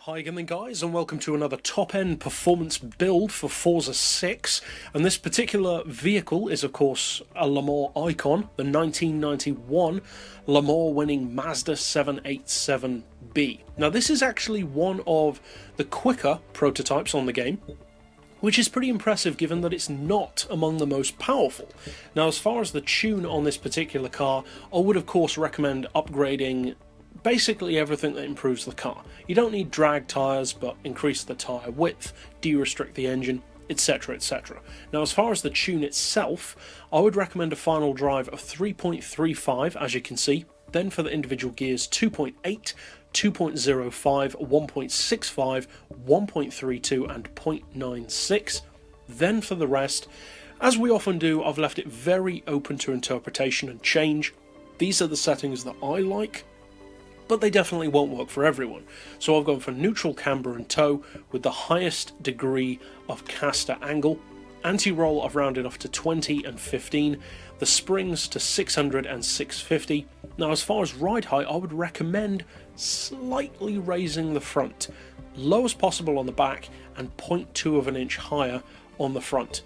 Hi again then guys, and welcome to another top-end performance build for Forza 6, and this particular vehicle is of course a Le Mans icon, the 1991 Le Mans winning Mazda 787B. Now this is actually one of the quicker prototypes on the game, which is pretty impressive given that it's not among the most powerful. Now as far as the tune on this particular car, I would of course recommend upgrading basically everything that improves the car. You don't need drag tyres, but increase the tyre width, de-restrict the engine, etc, etc. Now as far as the tune itself, I would recommend a final drive of 3.35 as you can see, then for the individual gears 2.8, 2.05, 1.65, 1.32 and 0.96. Then for the rest, as we often do, I've left it very open to interpretation and change. These are the settings that I like, but they definitely won't work for everyone. So I've gone for neutral camber and tow with the highest degree of caster angle, anti-roll I've rounded off to 20 and 15, the springs to 600 and 650. Now as far as ride height, I would recommend slightly raising the front, low as possible on the back and 0.2 of an inch higher on the front.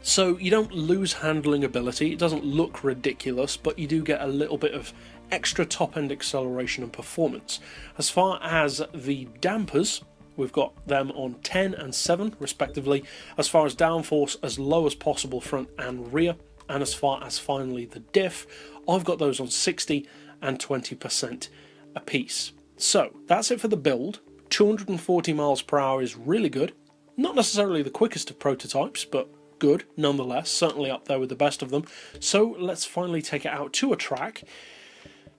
So you don't lose handling ability, it doesn't look ridiculous, but you do get a little bit of extra top-end acceleration and performance. As far as the dampers, we've got them on 10 and 7 respectively. As far as downforce, as low as possible front and rear. And as far as finally the diff, I've got those on 60 and 20% a piece. So that's it for the build. 240 miles per hour is really good. Not necessarily the quickest of prototypes, but good nonetheless, certainly up there with the best of them. So let's finally take it out to a track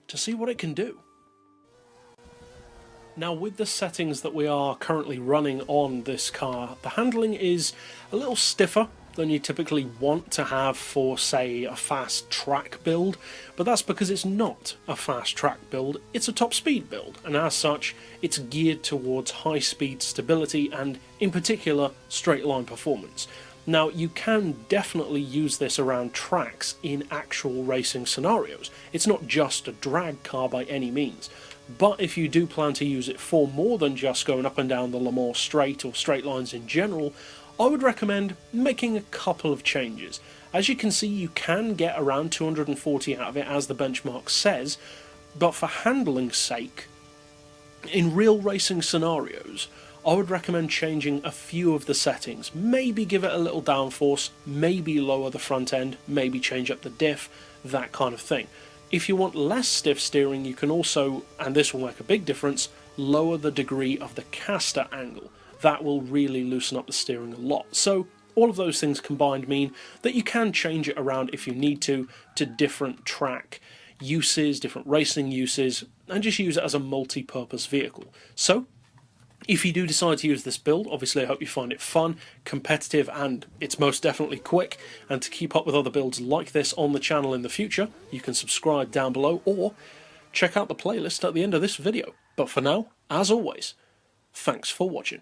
to see what it can do. Now with the settings that we are currently running on this car, the handling is a little stiffer than you typically want to have for, say, a fast track build, but that's because it's not a fast track build, it's a top speed build, and as such it's geared towards high speed stability and in particular straight line performance. Now you can definitely use this around tracks in actual racing scenarios. It's not just a drag car by any means, but if you do plan to use it for more than just going up and down the Le Mans straight or straight lines in general, I would recommend making a couple of changes. As you can see, you can get around 240 out of it as the benchmark says, but for handling's sake, in real racing scenarios, I would recommend changing a few of the settings. Maybe give it a little downforce, maybe lower the front end, maybe change up the diff, that kind of thing. If you want less stiff steering, you can also, and this will make a big difference, lower the degree of the caster angle. That will really loosen up the steering a lot. So all of those things combined mean that you can change it around if you need to different track uses, different racing uses, and just use it as a multi-purpose vehicle. So if you do decide to use this build, obviously I hope you find it fun, competitive, and it's most definitely quick. And to keep up with other builds like this on the channel in the future, you can subscribe down below or check out the playlist at the end of this video. But for now, as always, thanks for watching.